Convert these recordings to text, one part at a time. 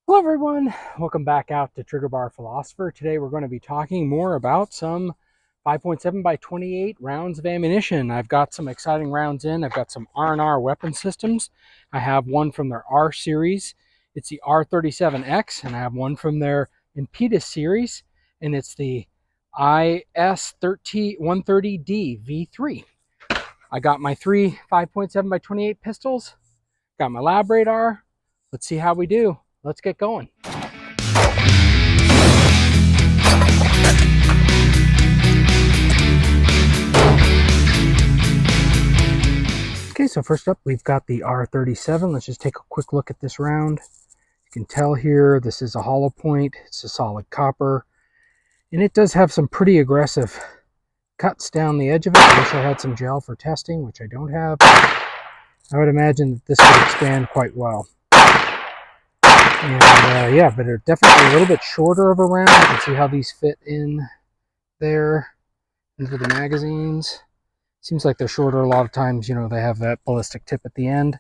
Hello everyone, welcome back out to Trigger Bar Philosopher. Today we're going to be talking more about some 5.7 by 28 rounds of ammunition. I've got some exciting rounds in. I've got some R&R weapon systems. I have one from their R series. It's the R37X, and I have one from their Impetus series, and it's the IS130D V3. I got my three 5.7 by 28 pistols, got my lab radar. Let's see how we do. Let's get going. Okay, so first up, we've got the R37. Let's just take a quick look at this round. You can tell here, this is a hollow point. It's a solid copper. And it does have some pretty aggressive cuts down the edge of it. I wish I had some gel for testing, which I don't have. I would imagine that this would expand quite well. And yeah, but they're definitely a little bit shorter of a round. You can see how these fit in there into the magazines. Seems like they're shorter a lot of times. You know, they have that ballistic tip at the end.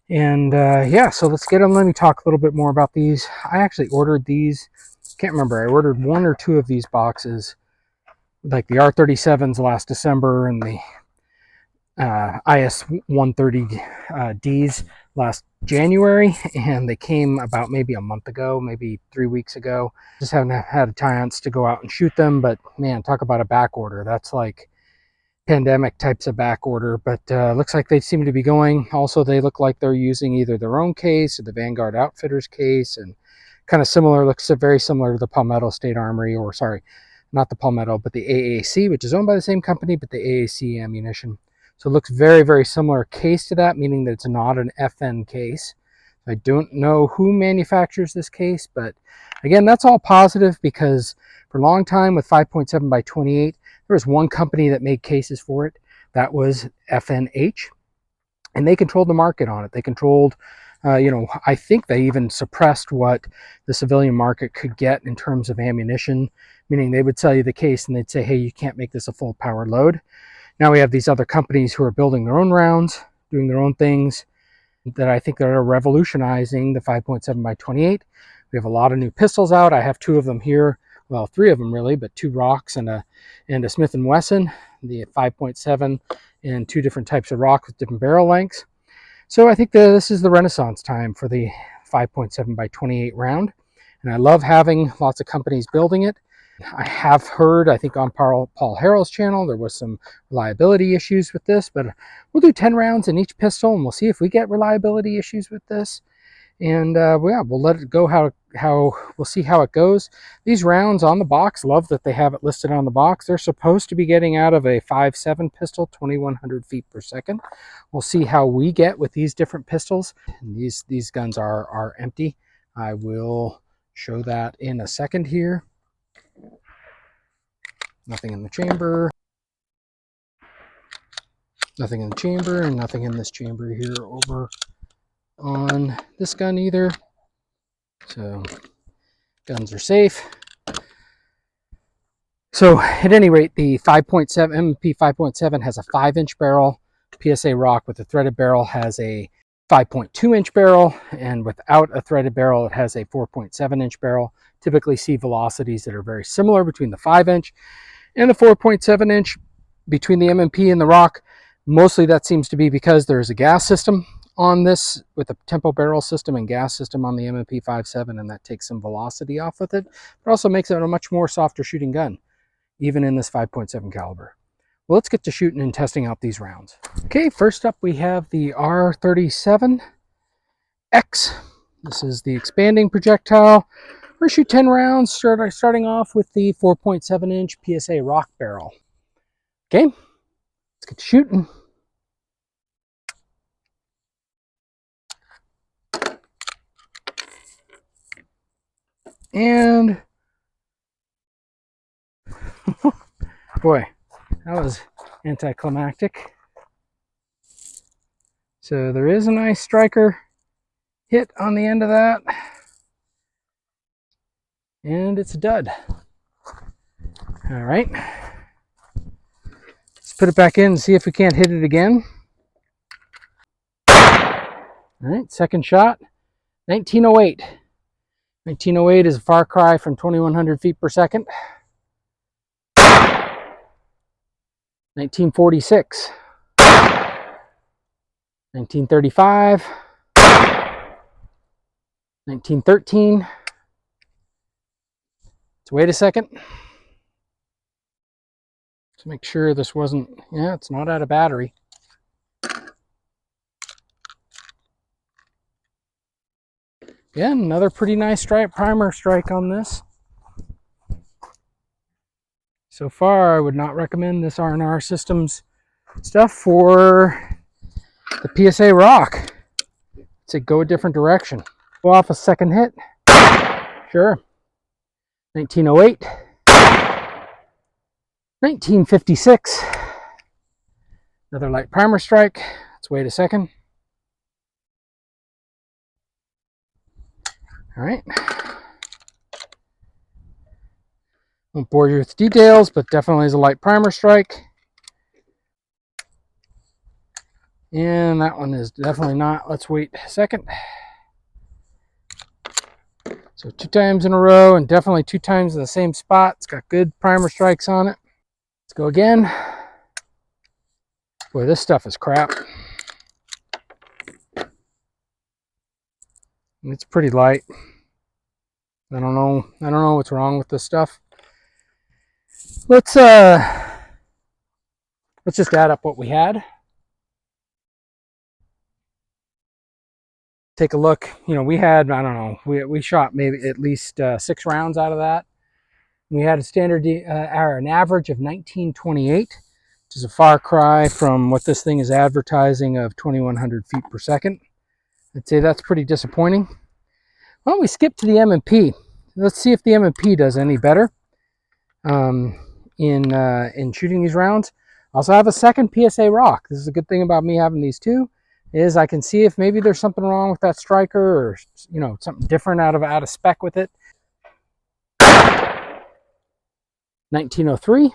And yeah, so let's get them. Let me talk a little bit more about these. I actually ordered these. Can't remember. I ordered one or two of these boxes, like the R37s last December and the IS130Ds last January, and they came about maybe a month ago, maybe 3 weeks ago. Just haven't had a chance to go out and shoot them, but man, talk about a back order. That's like pandemic types of back order, but looks like they seem to be going. Also, they look like they're using either their own case or the Vanguard Outfitters case, and kind of similar, looks very similar to the Palmetto State Armory, or sorry, not the Palmetto, but the AAC, which is owned by the same company, but the AAC ammunition. So it looks very, very similar case to that, meaning that it's not an FN case. I don't know who manufactures this case, but again, that's all positive, because for a long time with 5.7 by 28, there was one company that made cases for it. That was FNH, and they controlled the market on it. They controlled, I think they even suppressed what the civilian market could get in terms of ammunition, meaning they would sell you the case and they'd say, hey, you can't make this a full power load. Now we have these other companies who are building their own rounds, doing their own things, that I think that are revolutionizing the 5.7 by 28. We have a lot of new pistols out. I have two of them here. Well, three of them really, but two Rocks and a Smith & Wesson, the 5.7, and two different types of rock with different barrel lengths. So I think this is the renaissance time for the 5.7 by 28 round, and I love having lots of companies building it. I have heard, I think on Paul Harrell's channel, there was some reliability issues with this, but we'll do 10 rounds in each pistol, and we'll see if we get reliability issues with this. And yeah, we'll let it go how we'll see how it goes. These rounds on the box, love that they have it listed on the box. They're supposed to be getting out of a 5.7 pistol, 2100 feet per second. We'll see how we get with these different pistols. And these guns are empty. I will show that in a second here. Nothing in the chamber. Nothing in the chamber, and nothing in this chamber here over on this gun either. So guns are safe. So at any rate, the 5.7 M&P 5.7 has a 5-inch barrel. PSA Rock with a threaded barrel has a 5.2-inch barrel, and without a threaded barrel, it has a 4.7-inch barrel. Typically see velocities that are very similar between the 5-inch and the 4.7-inch between the M&P and the Rock. Mostly that seems to be because there's a gas system on this, with a tempo barrel system and gas system on the M&P 5.7, and that takes some velocity off with it, but also makes it a much more softer shooting gun, even in this 5.7 caliber. Well, let's get to shooting and testing out these rounds. Okay, first up we have the R37X. This is the expanding projectile. We're going to shoot 10 rounds, starting off with the 4.7-inch PSA Rock barrel. Okay, let's get to shooting. And boy, that was anticlimactic. So there is a nice striker hit on the end of that, and it's a dud. All right, let's put it back in and see if we can't hit it again. All right, second shot, 1908. 1908 is a far cry from 2100 feet per second. 1946. 1935. 1913. Let's wait a second. Let's make sure this wasn't, yeah, it's not out of battery. Again, another pretty nice primer strike on this. So far, I would not recommend this R&R Systems stuff for the PSA Rock. I'd go a different direction. Go off a second hit. Sure. 1908. 1956. Another light primer strike. Let's wait a second. All right. Won't bore you with details, but definitely is a light primer strike. And that one is definitely not. Let's wait a second. So 2 times in a row and definitely 2 times in the same spot. It's got good primer strikes on it. Let's go again. Boy, this stuff is crap. It's pretty light. I don't know what's wrong with this stuff. Let's just add up what we had. Take a look. You know, we had, I don't know, we shot maybe at least 6 rounds out of that. We had a standard or an average of 1928, which is a far cry from what this thing is advertising of 2100 feet per second. I'd say that's pretty disappointing. Why don't we skip to the M&P? Let's see if the M&P does any better in shooting these rounds. I also have a second PSA Rock. This is a good thing about me having these two, is I can see if maybe there's something wrong with that striker, or you know, something different out of spec with it. 1903.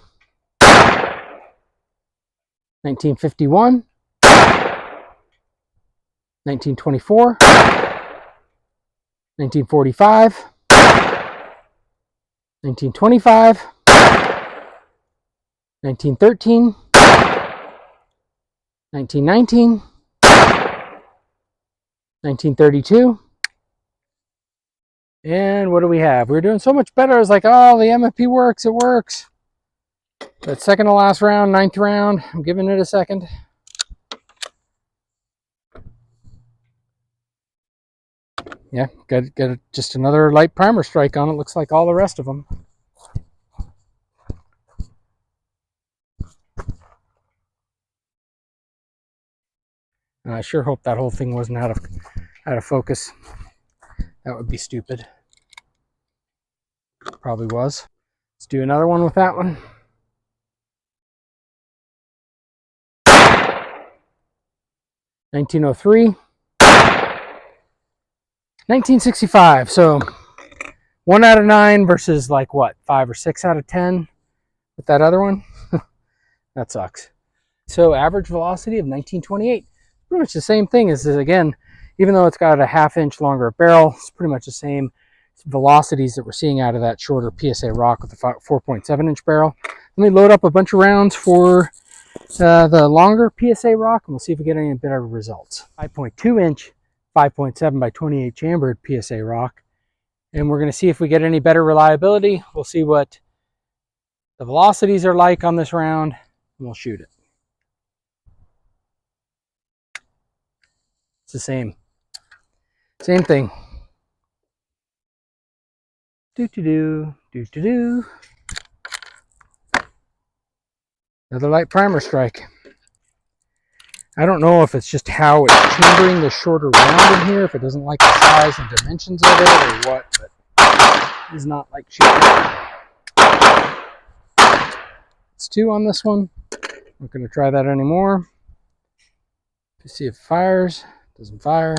1951. 1924. 1945. 1925. 1913. 1919. 1932. And what do we have? We're doing so much better. It's like, oh, the M&P works. It works. That second to last round, 9th round. I'm giving it a second. Yeah, got just another light primer strike on it. Looks like all the rest of them. I sure hope that whole thing wasn't out of focus. That would be stupid. Probably was. Let's do another one with that one. 1903. 1965. So 1 out of 9 versus like what, 5 or 6 out of 10 with that other one. That sucks. So average velocity of 1928. Pretty much the same thing as this again, even though it's got a 1/2 inch longer barrel, it's pretty much the same velocities that we're seeing out of that shorter PSA Rock with the 4.7 inch barrel. Let me load up a bunch of rounds for the longer PSA Rock, and we'll see if we get any better results. 5.2 inch, 5.7 by 28 chambered PSA Rock, and we're going to see if we get any better reliability. We'll see what the velocities are like on this round, and we'll shoot it. It's the same thing. Do. Another light primer strike. I don't know if it's just how it's chambering the shorter round in here, if it doesn't like the size and dimensions of it or what, but it's not like shooting. It's 2 on this one. I'm not going to try that anymore. To see if it fires. Doesn't fire.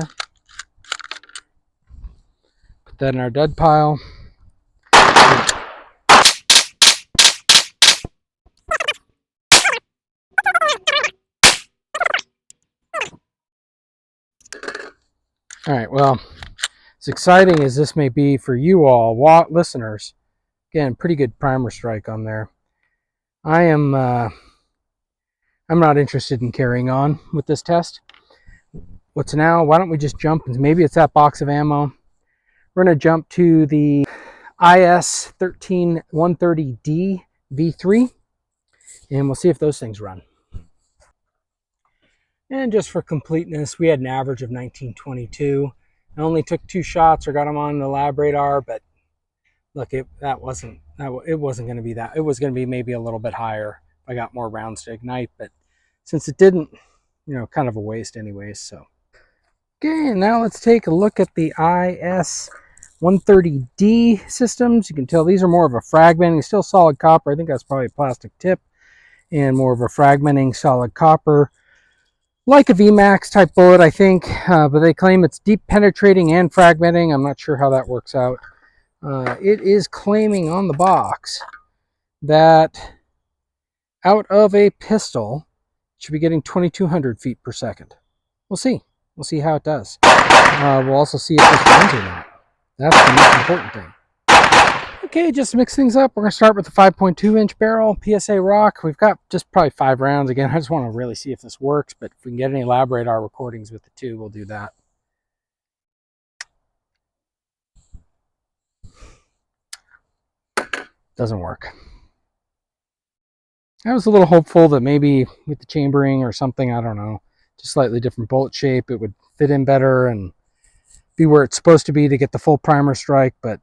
Put that in our dud pile. All right, well, As exciting as this may be for you all listeners, again, pretty good primer strike on there. I'm not interested in carrying on with this test. Why don't we just jump, and maybe it's that box of ammo. We're going to jump to the IS130D V3, and we'll see if those things run. And just for completeness, we had an average of 1922. I only took 2 shots or got them on the lab radar, but look, it wasn't going to be that. It was going to be maybe a little bit higher if I got more rounds to ignite, but since it didn't, kind of a waste anyways. So, okay, now let's take a look at the IS130D systems. You can tell these are more of a fragmenting, still solid copper. I think that's probably a plastic tip, and more of a fragmenting solid copper. Like a VMAX type bullet, I think, but they claim it's deep penetrating and fragmenting. I'm not sure how that works out. It is claiming on the box that out of a pistol, it should be getting 2,200 feet per second. We'll see. We'll see how it does. We'll also see if this runs or not. That's the most important thing. Okay, just to mix things up, we're going to start with the 5.2 inch barrel, PSA Rock. We've got just probably 5 rounds. Again, I just want to really see if this works, but if we can get any lab radar recordings with the 2, we'll do that. Doesn't work. I was a little hopeful that maybe with the chambering or something, I don't know, just slightly different bullet shape, it would fit in better and be where it's supposed to be to get the full primer strike, but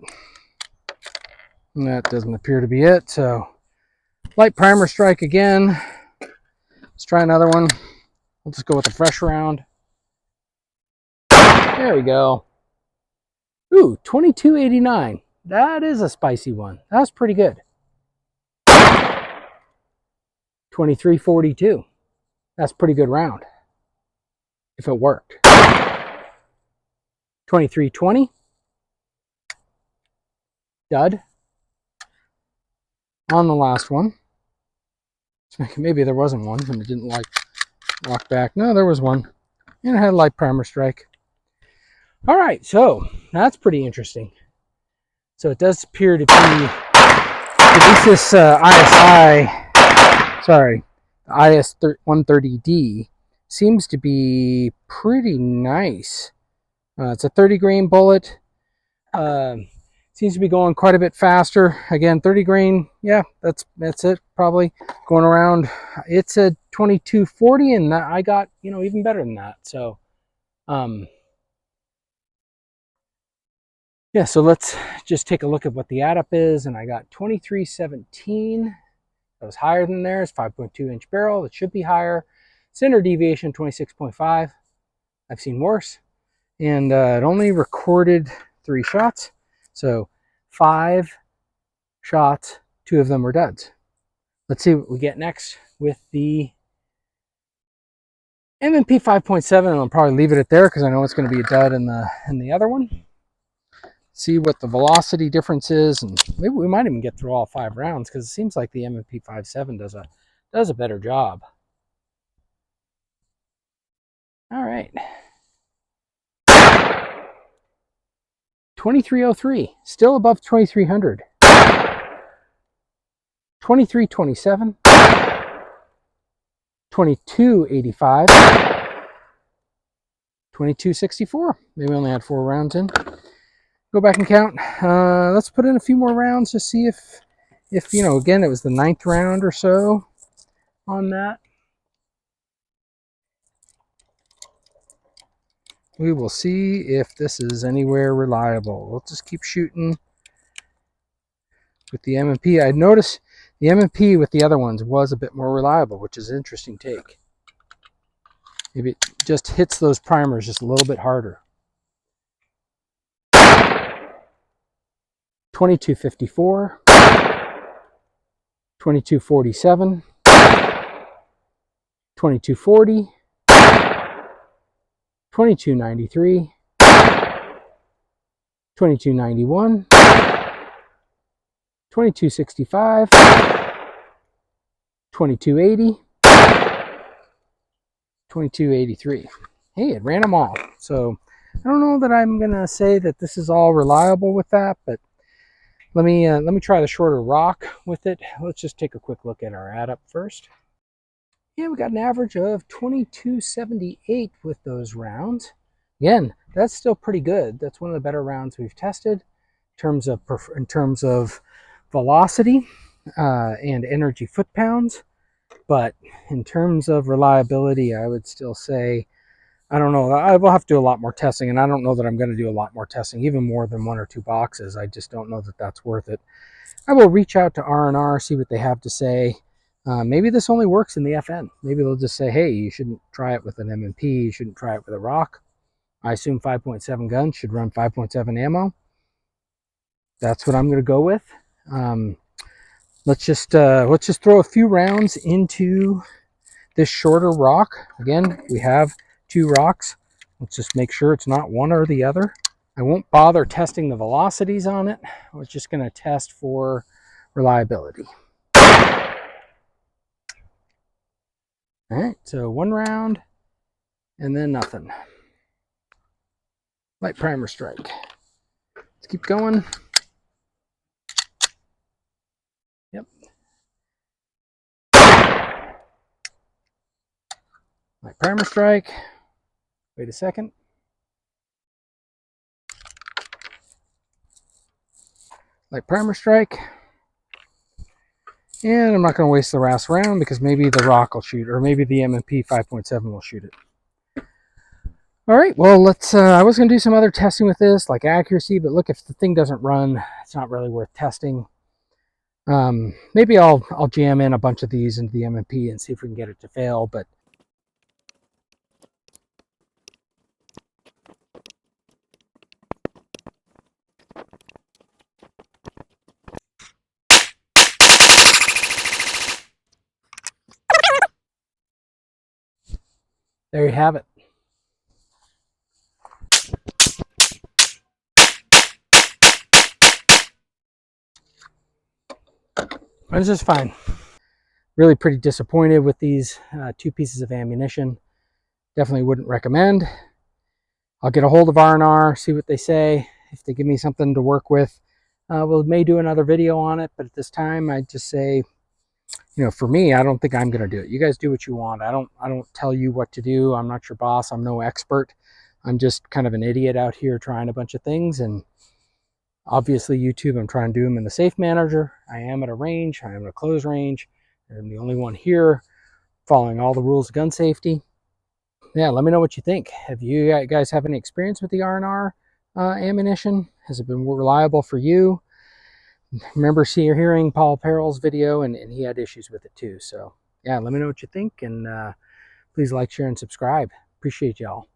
that doesn't appear to be it. So light primer strike again. Let's try another one. We'll just go with a fresh round. There we go. Ooh, 2289. That is a spicy one. That's pretty good. 2342. That's a pretty good round. If it worked. 2320. Dud. On the last one. Maybe there wasn't one and it didn't like walk back. No, there was one. And it had a light primer strike. All right, so that's pretty interesting. So it does appear to be, at least this IS130D seems to be pretty nice. It's a 30 grain bullet. Seems to be going quite a bit faster. Again, 30 grain, yeah, that's it, probably. Going around, it's a 2240, and I got, even better than that. So, yeah, so let's just take a look at what the add-up is, and I got 2317. That was higher than theirs, 5.2 inch barrel. It should be higher. Center deviation, 26.5. I've seen worse. And it only recorded 3 shots. So 5 shots, 2 of them were duds. Let's see what we get next with the M&P 5.7, and I'll probably leave it at there because I know it's going to be a dud in the other one. See what the velocity difference is, and maybe we might even get through all 5 rounds because it seems like the M&P 5.7 does a better job. All right. 2303, still above 2300. 2327. 2285. 2264. Maybe we only had 4 rounds in. Go back and count. Let's put in a few more rounds to see if again, it was the 9th round or so on that. We will see if this is anywhere reliable. We'll just keep shooting with the M&P. I noticed the M&P with the other ones was a bit more reliable, which is an interesting take. Maybe it just hits those primers just a little bit harder. 2254, 2247, 2240, 2293, 2291, 2265, 2280, 2283. Hey, it ran them all. So I don't know that I'm gonna say that this is all reliable with that, but let me try the shorter rock with it. Let's just take a quick look at our add up first. Yeah, we got an average of 2278 with those rounds. Again, that's still pretty good. That's one of the better rounds we've tested in terms of velocity and energy foot pounds. But in terms of reliability, I would still say, I don't know. I will have to do a lot more testing, and I don't know that I'm going to do a lot more testing, even more than 1 or 2 boxes. I just don't know that that's worth it. I will reach out to R&R, see what they have to say. Maybe this only works in the FN. Maybe they'll just say, hey, you shouldn't try it with an M&P. You shouldn't try it with a rock. I assume 5.7 guns should run 5.7 ammo. That's what I'm going to go with. Let's just throw a few rounds into this shorter rock. Again, we have 2 rocks. Let's just make sure it's not one or the other. I won't bother testing the velocities on it. I was just going to test for reliability. All right, so 1 round and then nothing. Light primer strike. Let's keep going. Yep. Light primer strike. Wait a second. Light primer strike. And I'm not going to waste the last round because maybe the rock will shoot, or maybe the M&P 5.7 will shoot it. All right, well, let's. I was going to do some other testing with this, like accuracy, but look, if the thing doesn't run, it's not really worth testing. Maybe I'll jam in a bunch of these into the M&P and see if we can get it to fail, but there you have it. This is fine. Really pretty disappointed with these 2 pieces of ammunition. Definitely wouldn't recommend. I'll get a hold of R&R, see what they say. If they give me something to work with, we may do another video on it, but at this time, I'd just say, you know, for me, I don't think I'm going to do it. You guys do what you want. I don't tell you what to do. I'm not your boss. I'm no expert. I'm just kind of an idiot out here trying a bunch of things, and obviously YouTube, I'm trying to do them in the safe manager. I am at a range. I am at a closed range. I'm the only one here following all the rules of gun safety. Yeah, let me know what you think. Have you guys have any experience with the R&R ammunition? Has it been reliable for you? Remember hearing Paul Perrell's video, and he had issues with it too. So yeah, let me know what you think, and please like, share, and subscribe. Appreciate y'all.